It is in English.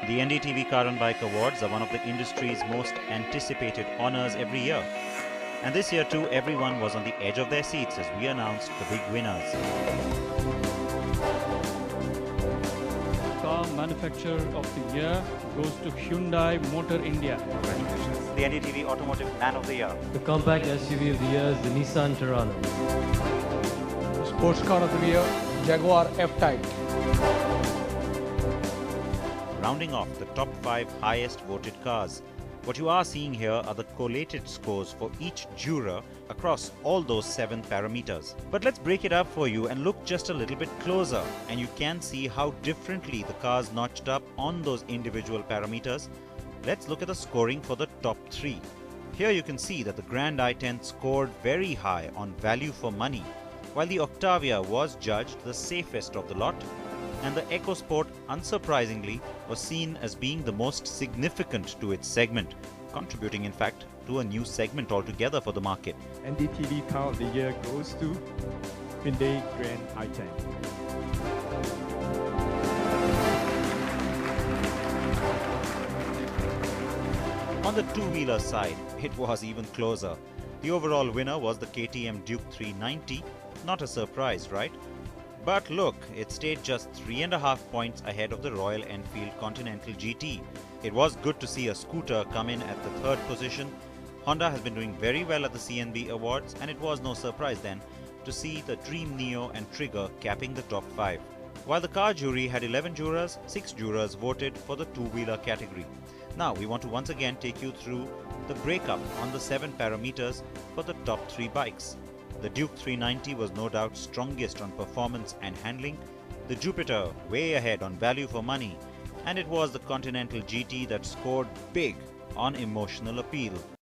The NDTV Car and Bike Awards are one of the industry's most anticipated honors every year. And this year too, everyone was on the edge of their seats as we announced the big winners. Car manufacturer of the year goes to Hyundai Motor India. Congratulations. The NDTV Automotive Man of the Year. The compact SUV of the year is the Nissan Terrano. Sports car of the year, Jaguar F-Type. Rounding off the top 5 highest voted cars. What you are seeing here are the collated scores for each juror across all those 7 parameters. But let's break it up for you and look just a little bit closer, and you can see how differently the cars notched up on those individual parameters. Let's look at the scoring for the top 3. Here you can see that the Grand i10 scored very high on value for money, while the Octavia was judged the safest of the lot, and the EcoSport, unsurprisingly, was seen as being the most significant to its segment, contributing in fact to a new segment altogether for the market. NDTV Car of the Year goes to Hyundai Grand i10. On the two-wheeler side, it was even closer. The overall winner was the KTM Duke 390. Not a surprise, right? But look, it stayed just 3.5 points ahead of the Royal Enfield Continental GT. It was good to see a scooter come in at the 3rd position. Honda has been doing very well at the CNB Awards, and it was no surprise then to see the Dream Neo and Trigger capping the top 5. While the car jury had 11 jurors, 6 jurors voted for the two-wheeler category. Now we want to once again take you through the breakup on the 7 parameters for the top 3 bikes. The Duke 390 was no doubt strongest on performance and handling, the Jupiter way ahead on value for money, and it was the Continental GT that scored big on emotional appeal.